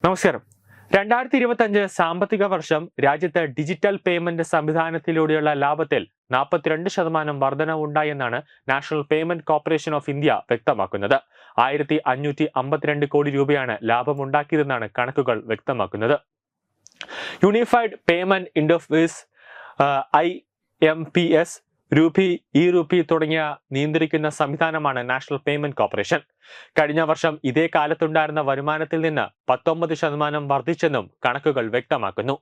നമസ്കാരം. 2025 സാമ്പത്തിക വർഷം രാജ്യത്ത് ഡിജിറ്റൽ പേയ്മെന്റ് സംവിധാനത്തിലൂടെയുള്ള ലാഭത്തിൽ 42% വർധനവുണ്ടായെന്നാണ് national payment corporation of India വ്യക്തമാക്കുന്നത്. 1552 കോടി രൂപയാണ് ലാഭമുണ്ടാക്കിയതെന്നാണ് കണക്കുകൾ വ്യക്തമാക്കുന്നത്. Unified payment interface IMPS, RuPay തുടങ്ങിയ നിയന്ത്രിക്കുന്ന സംവിധാനമാണ് നാഷണൽ പേയ്മെന്റ് കോർപ്പറേഷൻ. കഴിഞ്ഞ വർഷം ഇതേ കാലത്തുണ്ടായിരുന്ന വരുമാനത്തിൽ നിന്ന് 19% വർദ്ധിച്ചെന്നും കണക്കുകൾ വ്യക്തമാക്കുന്നു.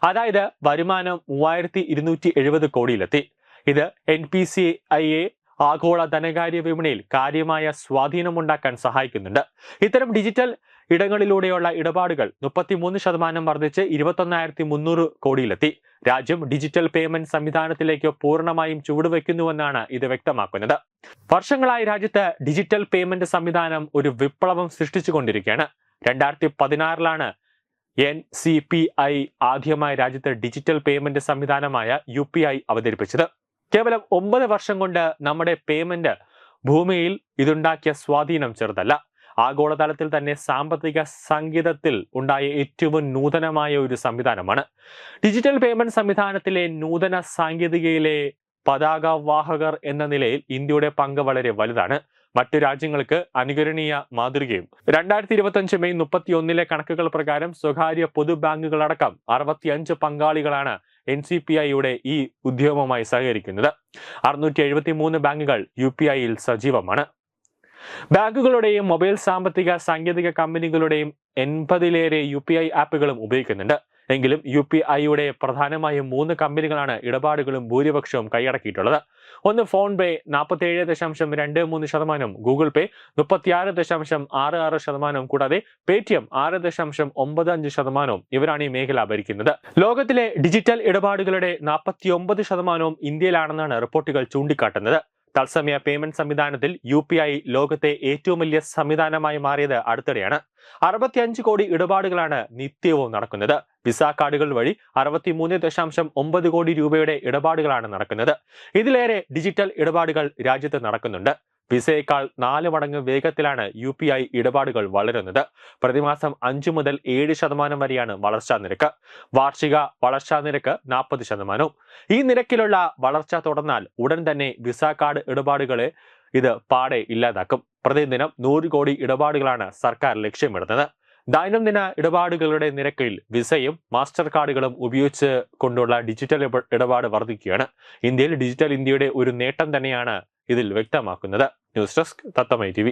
അതായത് വരുമാനം 3270 കോടിയിലെത്തി. ഇത് NPCIയെ ആഗോള ധനകാര്യ വിപണിയിൽ കാര്യമായ സ്വാധീനമുണ്ടാക്കാൻ സഹായിക്കുന്നുണ്ട്. ഇത്തരം ഡിജിറ്റൽ ഇടങ്ങളിലൂടെയുള്ള ഇടപാടുകൾ 33% വർദ്ധിച്ച് 21,300 കോടിയിലെത്തി. രാജ്യം ഡിജിറ്റൽ പേയ്മെന്റ് സംവിധാനത്തിലേക്ക് പൂർണ്ണമായും ചുവടുവെക്കുന്നുവെന്നാണ് ഇത് വ്യക്തമാക്കുന്നത്. വർഷങ്ങളായി രാജ്യത്ത് ഡിജിറ്റൽ പേയ്മെന്റ് സംവിധാനം ഒരു വിപ്ലവം സൃഷ്ടിച്ചുകൊണ്ടിരിക്കുകയാണ്. 2016 NCPI ആദ്യമായി രാജ്യത്ത് ഡിജിറ്റൽ പേയ്മെന്റ് സംവിധാനമായ UPI അവതരിപ്പിച്ചത്. കേവലം 9 വർഷം കൊണ്ട് നമ്മുടെ പേയ്മെന്റ് ഭൂമിയിൽ ഇതുണ്ടാക്കിയ സ്വാധീനം ചെറുതല്ല. ആഗോളതലത്തിൽ തന്നെ സാമ്പത്തിക സംഗീതത്തിൽ ഉണ്ടായ ഏറ്റവും നൂതനമായ ഒരു സംവിധാനമാണ്. ഡിജിറ്റൽ പേയ്മെന്റ് സംവിധാനത്തിലെ നൂതന സാങ്കേതികയിലെ പതാകവാഹകർ എന്ന നിലയിൽ ഇന്ത്യയുടെ പങ്ക് വളരെ വലുതാണ്. മറ്റു രാജ്യങ്ങൾക്ക് അനുകരണീയ മാതൃകയും. 2025 മെയ് 31 കണക്കുകൾ പ്രകാരം സ്വകാര്യ പൊതു ബാങ്കുകളടക്കം 65 പങ്കാളികളാണ് NCPIയുടെ ഈ ഉദ്യമവുമായി സഹകരിക്കുന്നത്. 673 ബാങ്കുകൾ UPIയിൽ സജീവമാണ്. ബാങ്കുകളുടെയും മൊബൈൽ സാമ്പത്തിക സാങ്കേതിക കമ്പനികളുടെയും 80-ലേറെ UPI ആപ്പുകളും ഉപയോഗിക്കുന്നുണ്ട്. എങ്കിലും UPIയുടെ പ്രധാനമായും 3 കമ്പനികളാണ് ഇടപാടുകളും ഭൂരിപക്ഷവും കൈയടക്കിയിട്ടുള്ളത്. ഒന്ന് ഫോൺ പേ 47.23%, ഗൂഗിൾ പേ 36.66%, കൂടാതെ പേടിഎം 6.95%. ഇവരാണ് ഈ മേഖല ഭരിക്കുന്നത്. ലോകത്തിലെ ഡിജിറ്റൽ ഇടപാടുകളുടെ 49% ഇന്ത്യയിലാണെന്നാണ് റിപ്പോർട്ടുകൾ ചൂണ്ടിക്കാട്ടുന്നത്. തത്സമയ പേയ്മെന്റ് സംവിധാനത്തിൽ UPI ലോകത്തെ ഏറ്റവും വലിയ സംവിധാനമായി മാറിയത് അടുത്തിടെയാണ്. 65 കോടി ഇടപാടുകളാണ് നിത്യവും നടക്കുന്നത്. വിസ കാർഡുകൾ വഴി 63.9 കോടി രൂപയുടെ ഇടപാടുകളാണ് നടക്കുന്നത്. ഇതിലേറെ ഡിജിറ്റൽ ഇടപാടുകൾ രാജ്യത്ത് നടക്കുന്നുണ്ട്. വിസയേക്കാൾ 4 മടങ്ങ് വേഗത്തിലാണ് UPI ഇടപാടുകൾ വളരുന്നത്. പ്രതിമാസം 5 മുതൽ 7% വരെയാണ് വളർച്ചാ നിരക്ക്. വാർഷിക വളർച്ചാ നിരക്ക് 40%. ഈ നിരക്കിലുള്ള വളർച്ച തുടർന്നാൽ ഉടൻ തന്നെ വിസ കാർഡ് ഇടപാടുകളെ ഇത് പാടെ ഇല്ലാതാക്കും. പ്രതിദിനം 100 കോടി ഇടപാടുകളാണ് സർക്കാർ ലക്ഷ്യമിടുന്നത്. ദൈനംദിന ഇടപാടുകളുടെ നിരക്കിൽ വിസയും മാസ്റ്റർ കാർഡുകളും ഉപയോഗിച്ച് കൊണ്ടുള്ള ഡിജിറ്റൽ ഇടപാട് വർദ്ധിക്കുകയാണ്. ഇന്ത്യയിൽ ഡിജിറ്റൽ ഇന്ത്യയുടെ ഒരു നേട്ടം തന്നെയാണ് ഇതിൽ വ്യക്തമാക്കുന്നത്. ന്യൂസ് ഡെസ്ക് തത്വമൈ TV.